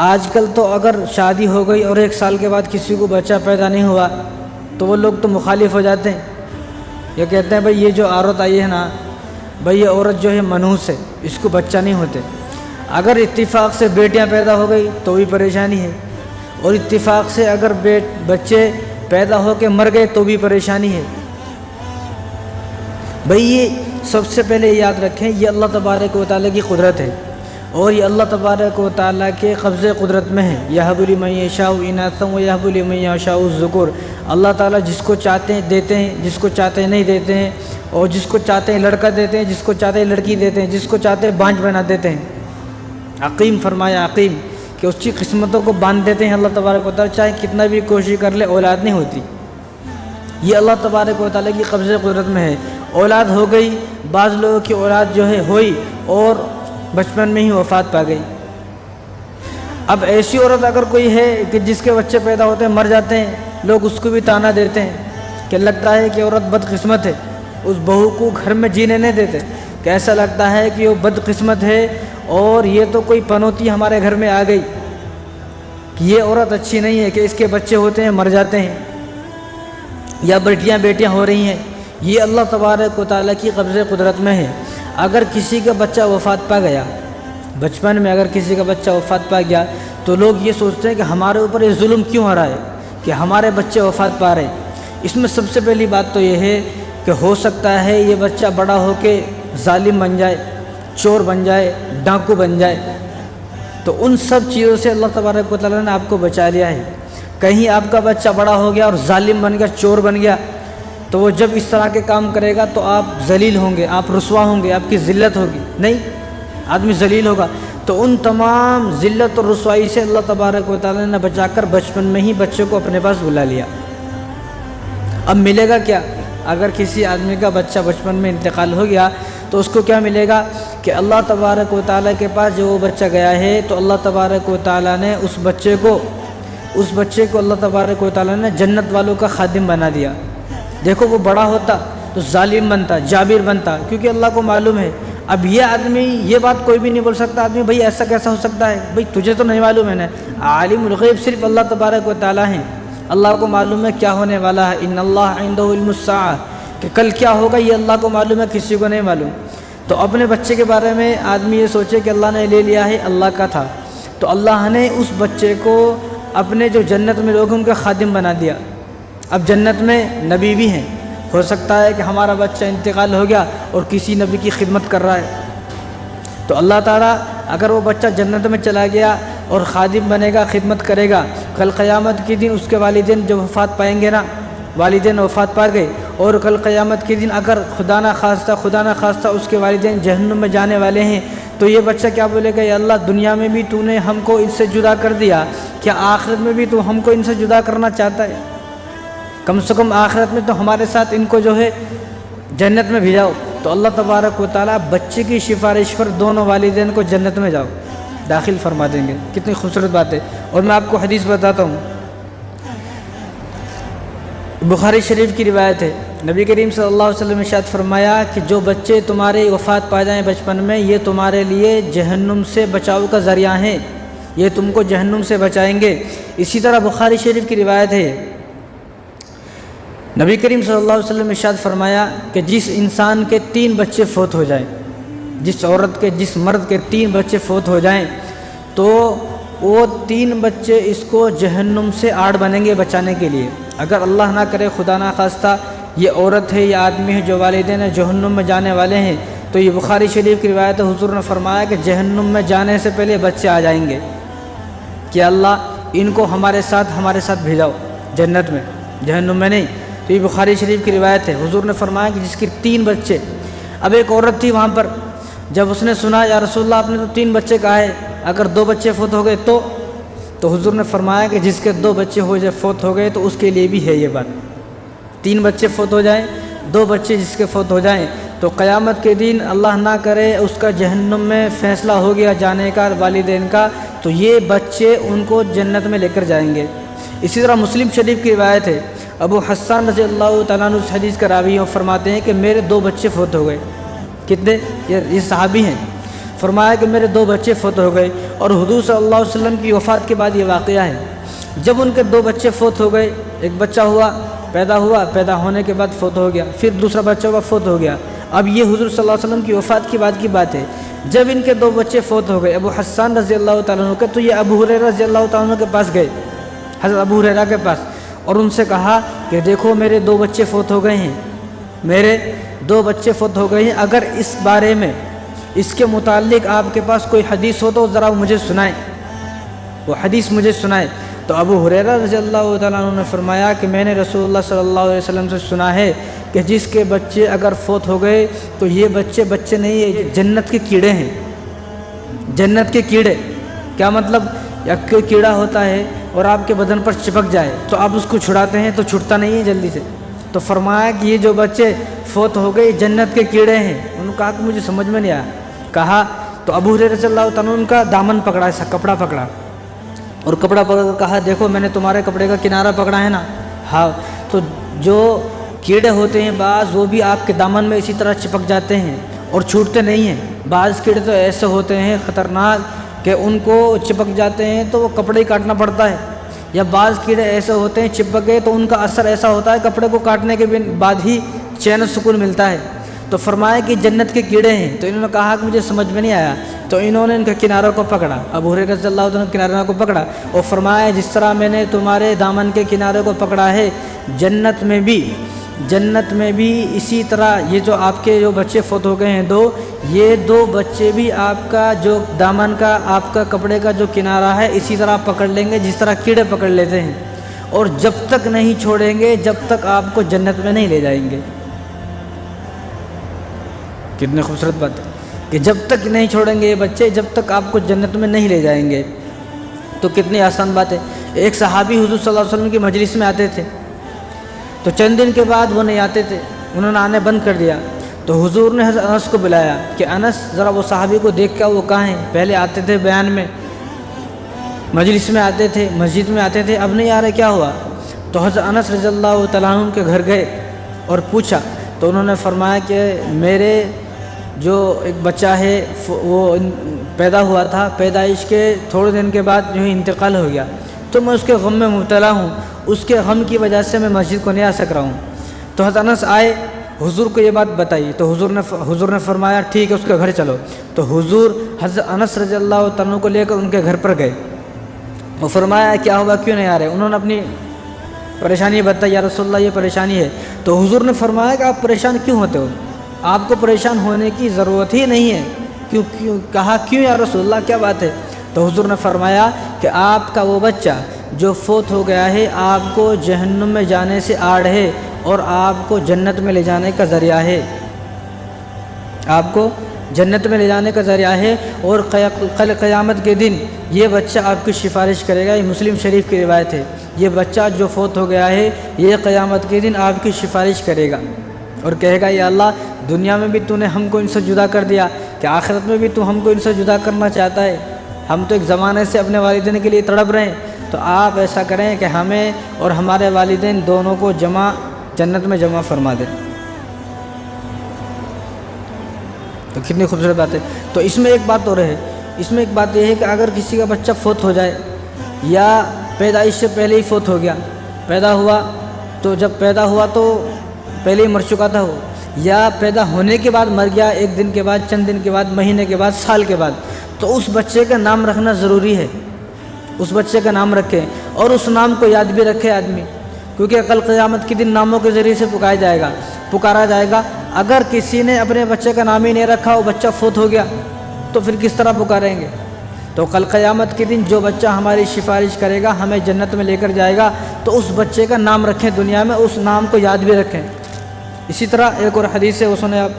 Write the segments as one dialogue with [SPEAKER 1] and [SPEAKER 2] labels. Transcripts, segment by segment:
[SPEAKER 1] آج کل تو اگر شادی ہو گئی اور 1 سال کے بعد کسی کو بچہ پیدا نہیں ہوا تو وہ لوگ تو مخالف ہو جاتے ہیں، یہ کہتے ہیں بھئی یہ جو عورت آئی ہے نا، بھئی یہ عورت جو ہے منحوس ہے، اس کو بچہ نہیں ہوتے۔ اگر اتفاق سے بیٹیاں پیدا ہو گئی تو بھی پریشانی ہے، اور اتفاق سے اگر بچے پیدا ہو کے مر گئے تو بھی پریشانی ہے۔ بھئی یہ سب سے پہلے یاد رکھیں، یہ اللہ تبارک و تعالیٰ کی قدرت ہے، اور یہ اللہ تبارک و تعالیٰ کے قبضے قدرت میں ہے۔ یَهَبُ لِمَن يَشَاءُ إِنَاثًا وَيَهَبُ لِمَن يَشَاءُ الذُّكُورَ۔ اللہ تعالیٰ جس کو چاہتے ہیں دیتے ہیں، جس کو چاہتے ہیں نہیں دیتے ہیں، اور جس کو چاہتے ہیں لڑکا دیتے ہیں، جس کو چاہتے ہیں لڑکی دیتے ہیں، جس کو چاہتے ہیں بانجھ بنا دیتے ہیں۔ عقیم فرمایا، عقیم کہ اس کی قسمتوں کو باندھ دیتے ہیں اللہ تبارک و تعالیٰ، چاہے کتنا بھی کوشش کر لے اولاد نہیں ہوتی۔ یہ اللہ تبارک و تعالیٰ کی قبضے قدرت میں ہے۔ اولاد ہو گئی، بعض لوگوں کی اولاد جو ہے ہوئی اور بچپن میں ہی وفات پا گئی۔ اب ایسی عورت اگر کوئی ہے کہ جس کے بچے پیدا ہوتے ہیں مر جاتے ہیں، لوگ اس کو بھی طعنہ دیتے ہیں کہ لگتا ہے کہ عورت بدقسمت ہے، اس بہو کو گھر میں جینے نہیں دیتے، کہ ایسا لگتا ہے کہ وہ بدقسمت ہے اور یہ تو کوئی پنوتی ہمارے گھر میں آ گئی، کہ یہ عورت اچھی نہیں ہے کہ اس کے بچے ہوتے ہیں مر جاتے ہیں، یا بیٹیاں ہو رہی ہیں۔ یہ اللہ تبارک و تعالیٰ کی قبضے قدرت میں ہے۔ اگر کسی کا بچہ وفات پا گیا، بچپن میں اگر کسی کا بچہ وفات پا گیا تو لوگ یہ سوچتے ہیں کہ ہمارے اوپر یہ ظلم کیوں ہو رہا ہے کہ ہمارے بچے وفات پا رہے ہیں۔ اس میں سب سے پہلی بات تو یہ ہے کہ ہو سکتا ہے یہ بچہ بڑا ہو کے ظالم بن جائے، چور بن جائے، ڈاکو بن جائے، تو ان سب چیزوں سے اللہ تبارک و تعالیٰ نے آپ کو بچا لیا ہے۔ کہیں آپ کا بچہ بڑا ہو گیا اور ظالم بن گیا، چور بن گیا، تو وہ جب اس طرح کے کام کرے گا تو آپ ذلیل ہوں گے، آپ رسوا ہوں گے، آپ کی ذلت ہوگی، نہیں، آدمی ذلیل ہوگا۔ تو ان تمام ذلت اور رسوائی سے اللہ تبارک و تعالیٰ نے بچا کر بچپن میں ہی بچے کو اپنے پاس بلا لیا۔ اب ملے گا کیا؟ اگر کسی آدمی کا بچہ بچپن میں انتقال ہو گیا تو اس کو کیا ملے گا کہ اللہ تبارک و تعالیٰ کے پاس جو وہ بچہ گیا ہے تو اللہ تبارک و تعالیٰ نے اس بچے کو اللہ تبارک و تعالیٰ نے جنت والوں کا خادم بنا دیا۔ دیکھو وہ بڑا ہوتا تو ظالم بنتا، جابر بنتا، کیونکہ اللہ کو معلوم ہے۔ اب یہ آدمی یہ بات کوئی بھی نہیں بول سکتا، آدمی بھئی ایسا کیسا ہو سکتا ہے، بھئی تجھے تو نہیں معلوم ہے نا، عالم الغیب صرف اللہ تبارک و تعالیٰ ہیں، اللہ کو معلوم ہے کیا ہونے والا ہے۔ ان اللہ عندہ علم الساعہ، کہ کل کیا ہوگا یہ اللہ کو معلوم ہے، کسی کو نہیں معلوم۔ تو اپنے بچے کے بارے میں آدمی یہ سوچے کہ اللہ نے لے لیا ہے، اللہ کا تھا، تو اللہ نے اس بچے کو اپنے جو جنت میں لوگ ان کا خادم بنا دیا۔ اب جنت میں نبی بھی ہیں، ہو سکتا ہے کہ ہمارا بچہ انتقال ہو گیا اور کسی نبی کی خدمت کر رہا ہے، تو اللہ تعالیٰ اگر وہ بچہ جنت میں چلا گیا اور خادم بنے گا، خدمت کرے گا، کل قیامت کے دن اس کے والدین جو وفات پائیں گے نا، والدین وفات پا گئے، اور کل قیامت کے دن اگر خدا نہ خواستہ اس کے والدین جہنم میں جانے والے ہیں، تو یہ بچہ کیا بولے گا، یا اللہ دنیا میں بھی تو نے ہم کو ان سے جدا کر دیا، کیا آخرت میں بھی تو ہم کو ان سے جدا کرنا چاہتا ہے؟ کم سے کم آخرت میں تو ہمارے ساتھ ان کو جو ہے جنت میں بھیجاؤ۔ تو اللہ تبارک و تعالیٰ بچے کی سفارش پر دونوں والدین کو جنت میں جاؤ داخل فرما دیں گے۔ کتنی خوبصورت بات ہے۔ اور میں آپ کو حدیث بتاتا ہوں، بخاری شریف کی روایت ہے، نبی کریم صلی اللہ علیہ وسلم نے ارشاد فرمایا کہ جو بچے تمہارے وفات پا جائیں بچپن میں، یہ تمہارے لیے جہنم سے بچاؤ کا ذریعہ ہیں، یہ تم کو جہنم سے بچائیں گے۔ اسی طرح بخاری شریف کی روایت ہے، نبی کریم صلی اللہ علیہ وسلم نے ارشاد فرمایا کہ جس انسان کے 3 بچے فوت ہو جائیں، جس عورت کے، جس مرد کے 3 بچے فوت ہو جائیں، تو وہ 3 بچے اس کو جہنم سے آڑ بنیں گے بچانے کے لیے۔ اگر اللہ نہ کرے، خدا نہ خواستہ، یہ عورت ہے یا آدمی ہے جو والدین جہنم میں جانے والے ہیں، تو یہ بخاری شریف کی روایت ہے، حضور نے فرمایا کہ جہنم میں جانے سے پہلے بچے آ جائیں گے کہ اللہ ان کو ہمارے ساتھ بھیجاؤ جنت میں، جہنم میں نہیں۔ تو یہ بخاری شریف کی روایت ہے، حضور نے فرمایا کہ جس کے 3 بچے۔ اب ایک عورت تھی وہاں پر، جب اس نے سنا یا رسول اللہ آپ نے تو 3 بچے کہا ہے، اگر 2 بچے فوت ہو گئے تو حضور نے فرمایا کہ جس کے 2 بچے فوت ہو گئے تو اس کے لیے بھی ہے یہ بات۔ 3 بچے فوت ہو جائیں، 2 بچے جس کے فوت ہو جائیں، تو قیامت کے دن اللہ نہ کرے اس کا جہنم میں فیصلہ ہو گیا جانے کا والدین کا، تو یہ بچے ان کو جنت میں لے کر جائیں گے۔ اسی طرح مسلم شریف کی روایت ہے، ابو حسان رضی اللہ تعالیٰ عنہ اس حدیث کا راوی ہیں، فرماتے ہیں کہ میرے 2 بچے فوت ہو گئے۔ کتنے؟ یہ صحابی ہیں۔ فرمایا کہ میرے 2 بچے فوت ہو گئے، اور حضور صلی اللہ علیہ وسلم کی وفات کے بعد یہ واقعہ ہے۔ جب ان کے 2 بچے فوت ہو گئے، ایک بچہ ہوا، پیدا ہونے کے بعد فوت ہو گیا، پھر دوسرا بچہ ہوا، فوت ہو گیا۔ اب یہ حضور صلی اللہ علیہ وسلم کی وفات کے بعد کی بات ہے۔ جب ان کے 2 بچے فوت ہو گئے ابو حسان رضی اللہ تعالیٰ عنہ کے، تو یہ ابو ہریرہ رضی اللہ تعالیٰ عنہ کے پاس گئے، حضرت ابو ہریرہ کے پاس، اور ان سے کہا کہ دیکھو میرے 2 بچے فوت ہو گئے ہیں، میرے 2 بچے فوت ہو گئے ہیں، اگر اس بارے میں، اس کے متعلق آپ کے پاس کوئی حدیث ہو تو ذرا مجھے سنائیں، وہ حدیث مجھے سنائیں۔ تو ابو ہریرہ رضی اللہ تعالیٰ عنہ نے فرمایا کہ میں نے رسول اللہ صلی اللہ علیہ وسلم سے سنا ہے کہ جس کے بچے اگر فوت ہو گئے تو یہ بچے نہیں ہیں، جنت کے کیڑے ہیں، جنت کے کیڑے۔ کیا مطلب؟ یا کوئی کیڑا ہوتا ہے اور آپ کے بدن پر چپک جائے تو آپ اس کو چھڑاتے ہیں تو چھٹتا نہیں ہے جلدی سے، تو فرمایا کہ یہ جو بچے فوت ہو گئے جنت کے کیڑے ہیں۔ انہوں نے کہا کہ مجھے سمجھ میں نہیں آیا۔ کہا تو ابو ہریرہ رضی اللہ تعالیٰ عنہ کا دامن پکڑا، ایسا کپڑا پکڑا، اور کپڑا پکڑ کر کہا دیکھو میں نے تمہارے کپڑے کا کنارہ پکڑا ہے نا، ہاں، تو جو کیڑے ہوتے ہیں بعض وہ بھی آپ کے دامن میں اسی طرح چپک جاتے ہیں اور چھوٹتے نہیں ہیں۔ بعض کیڑے تو ایسے ہوتے ہیں خطرناک کہ ان کو چپک جاتے ہیں تو وہ کپڑے ہی کاٹنا پڑتا ہے، یا بعض کیڑے ایسے ہوتے ہیں چپک گئے تو ان کا اثر ایسا ہوتا ہے کپڑے کو کاٹنے کے بعد ہی چین و سکون ملتا ہے۔ تو فرمایا کہ جنت کے کیڑے ہیں۔ تو انہوں نے کہا کہ مجھے سمجھ میں نہیں آیا، تو انہوں نے ان کے کناروں کو پکڑا، ابو ہریرہ رضی اللہ عنہ کناروں کو پکڑا اور فرمایا جس طرح میں نے تمہارے دامن کے کنارے کو پکڑا ہے، جنت میں بھی اسی طرح یہ جو آپ کے جو بچے فوت ہو گئے ہیں 2، یہ 2 بچے بھی آپ کا جو دامن کا، آپ کا کپڑے کا جو کنارہ ہے اسی طرح پکڑ لیں گے جس طرح کیڑے پکڑ لیتے ہیں، اور جب تک نہیں چھوڑیں گے جب تک آپ کو جنت میں نہیں لے جائیں گے۔ کتنی خوبصورت بات ہے کہ جب تک نہیں چھوڑیں گے یہ بچے جب تک آپ کو جنت میں نہیں لے جائیں گے۔ تو کتنی آسان بات ہے۔ ایک صحابی حضور صلی اللہ علیہ وسلم کی مجلس میں آتے تھے، تو چند دن کے بعد وہ نہیں آتے تھے، انہوں نے آنے بند کر دیا۔ تو حضور نے حضرت انس کو بلایا کہ انس ذرا وہ صحابی کو دیکھ کے وہ کہاں ہیں، پہلے آتے تھے بیان میں، مجلس میں آتے تھے، مسجد میں آتے تھے، اب نہیں آ رہے، کیا ہوا؟ تو حضرت انس رضی اللہ تعالیٰ عنہ کے گھر گئے اور پوچھا، تو انہوں نے فرمایا کہ میرے جو ایک بچہ ہے وہ پیدا ہوا تھا، پیدائش کے تھوڑے دن کے بعد جو ہی انتقال ہو گیا، تو میں اس کے غم میں مبتلا ہوں، اس کے غم کی وجہ سے میں مسجد کو نہیں آ سک رہا ہوں۔ تو حضرت انس آئے، حضور کو یہ بات بتائی، تو حضور نے فرمایا ٹھیک ہے اس کے گھر چلو۔ تو حضور حضرت انس رضی اللہ تعالیٰ کو لے کر ان کے گھر پر گئے، وہ فرمایا کیا ہوا، کیوں نہیں آ رہے؟ انہوں نے اپنی پریشانی بتائی، یا رسول اللہ یہ پریشانی ہے۔ تو حضور نے فرمایا کہ آپ پریشان کیوں ہوتے ہو، آپ کو پریشان ہونے کی ضرورت ہی نہیں ہے۔ کہا کیوں یا رسول اللہ، کیا بات ہے؟ تو حضور نے فرمایا کہ آپ کا وہ بچہ جو فوت ہو گیا ہے آپ کو جہنم میں جانے سے آڑ ہے اور آپ کو جنت میں لے جانے کا ذریعہ ہے، آپ کو جنت میں لے جانے کا ذریعہ ہے، اور کل قیامت کے دن یہ بچہ آپ کی سفارش کرے گا۔ یہ مسلم شریف کی روایت ہے، یہ بچہ جو فوت ہو گیا ہے یہ قیامت کے دن آپ کی سفارش کرے گا اور کہے گا یا اللہ دنیا میں بھی تو نے ہم کو ان سے جدا کر دیا، کہ آخرت میں بھی تو ہم کو ان سے جدا کرنا چاہتا ہے، ہم تو ایک زمانے سے اپنے والدین کے لیے تڑپ رہے ہیں، تو آپ ایسا کریں کہ ہمیں اور ہمارے والدین دونوں کو جنت میں جمع فرما دیں۔ تو کتنی خوبصورت بات ہے۔ تو اس میں ایک بات اور ہے، اس میں ایک بات یہ ہے کہ اگر کسی کا بچہ فوت ہو جائے یا پیدائش سے پہلے ہی فوت ہو گیا، پیدا ہوا تو جب پیدا ہوا تو پہلے ہی مر چکا تھا وہ، یا پیدا ہونے کے بعد مر گیا، ایک دن کے بعد، چند دن کے بعد، مہینے کے بعد، سال کے بعد، تو اس بچے کا نام رکھنا ضروری ہے، اس بچے کا نام رکھے اور اس نام کو یاد بھی رکھے آدمی، کیونکہ کل قیامت کے دن ناموں کے ذریعے سے پکارا جائے گا۔ اگر کسی نے اپنے بچے کا نام ہی نہیں رکھا، وہ بچہ فوت ہو گیا تو پھر کس طرح پکاریں گے؟ تو کل قیامت کے دن جو بچہ ہماری سفارش کرے گا، ہمیں جنت میں لے کر جائے گا، تو اس بچے کا نام رکھیں دنیا میں، اس نام کو یاد بھی رکھیں۔ اسی طرح ایک اور حدیث ہے، وہ سنیں آپ،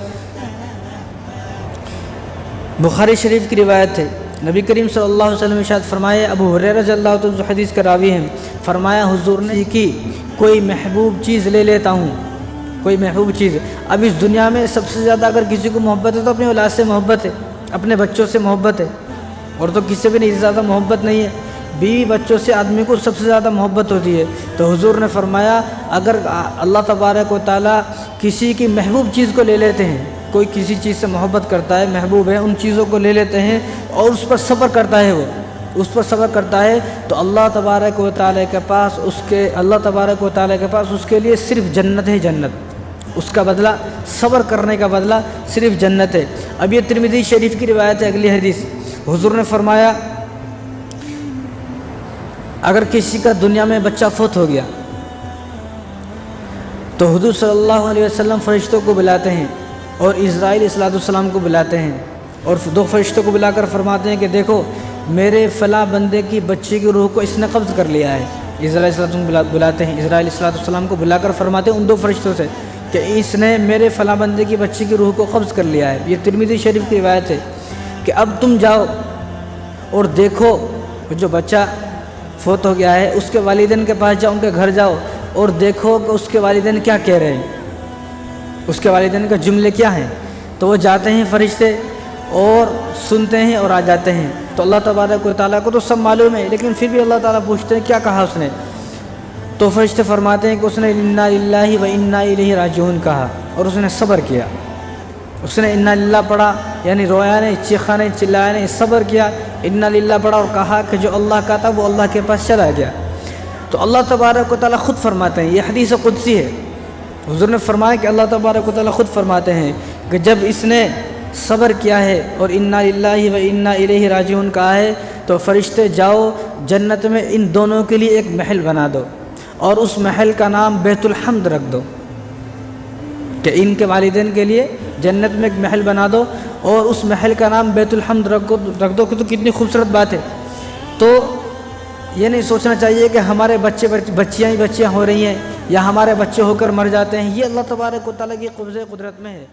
[SPEAKER 1] بخاری شریف کی روایت ہے، نبی کریم صلی اللہ علیہ وسلم ارشاد فرمائے، ابو ہریرہ رضی اللہ عنہ حدیث کا راوی ہیں، فرمایا حضور نے کہ کوئی محبوب چیز لے لیتا ہوں، کوئی محبوب چیز۔ اب اس دنیا میں سب سے زیادہ اگر کسی کو محبت ہے تو اپنی اولاد سے محبت ہے، اپنے بچوں سے محبت ہے، اور تو کسی سے بھی نہیں زیادہ محبت نہیں ہے، بیوی بچوں سے آدمی کو سب سے زیادہ محبت ہوتی ہے۔ تو حضور نے فرمایا اگر اللہ تبارک و تعالیٰ کسی کی محبوب چیز کو لے لیتے ہیں، کوئی کسی چیز سے محبت کرتا ہے، محبوب ہے، ان چیزوں کو لے لیتے ہیں اور اس پر صبر کرتا ہے، وہ اس پر صبر کرتا ہے، تو اللہ تبارک و تعالیٰ کے پاس اس کے لیے صرف جنت ہے، جنت، اس کا بدلہ، صبر کرنے کا بدلہ صرف جنت ہے۔ اب یہ ترمذی شریف کی روایت ہے، اگلی حدیث، حضور نے فرمایا اگر کسی کا دنیا میں بچہ فوت ہو گیا تو حضور صلی اللہ علیہ وسلم فرشتوں کو بلاتے ہیں اور اسرائیل علیہ السلام کو بلاتے ہیں، اور دو فرشتوں کو بلا کر فرماتے ہیں کہ دیکھو میرے فلاں بندے کی بچی کی روح کو اس نے قبض کر لیا ہے۔ اسرائیل علیہ السلام بلاتے ہیں، اسرائیل علیہ السلام کو بلا کر فرماتے ہیں ان دو فرشتوں سے کہ اس نے میرے فلاں بندے کی بچی کی روح کو قبض کر لیا ہے۔ یہ ترمذی شریف کی روایت ہے کہ اب تم جاؤ اور دیکھو جو بچہ فوت ہو گیا ہے اس کے والدین کے پاس جاؤ، ان کے گھر جاؤ اور دیکھو کہ اس کے والدین کیا کہہ رہے ہیں، اس کے والدین کا جملے کیا ہیں۔ تو وہ جاتے ہیں فرشتے اور سنتے ہیں اور آ جاتے ہیں۔ تو اللہ تبارک و تعالیٰ کو تو سب معلوم ہے، لیکن پھر بھی اللہ تعالیٰ پوچھتے ہیں کیا کہا اس نے، تو فرشتے فرماتے ہیں کہ اس نے انا للہ و انا الیہ راجعون کہا، اور اس نے صبر کیا، اس نے انا للہ پڑھا، یعنی رویا نہیں، چیخا نہیں، چلایا نہیں، صبر کیا، انا للہ پڑھا اور کہا کہ جو اللہ کا تھا وہ اللہ کے پاس چلا گیا۔ تو اللہ تبارک و تعالیٰ خود فرماتے ہیں، یہ حدیث قدسی ہے، حضور نے فرمایا کہ اللہ تبارک و تعالیٰ خود فرماتے ہیں کہ جب اس نے صبر کیا ہے اور انا للہ و انا الیہ راجعون کہا ہے تو فرشتے جاؤ جنت میں ان دونوں کے لیے ایک محل بنا دو اور اس محل کا نام بیت الحمد رکھ دو، کہ ان کے والدین کے لیے جنت میں ایک محل بنا دو اور اس محل کا نام بیت الحمد رکھ دو، کہ تو کتنی خوبصورت بات ہے۔ تو یہ نہیں سوچنا چاہیے کہ ہمارے بچیاں ہو رہی ہیں یا ہمارے بچے ہو کر مر جاتے ہیں، یہ اللہ تبارک و تعالیٰ کی قبضہ قدرت میں ہے۔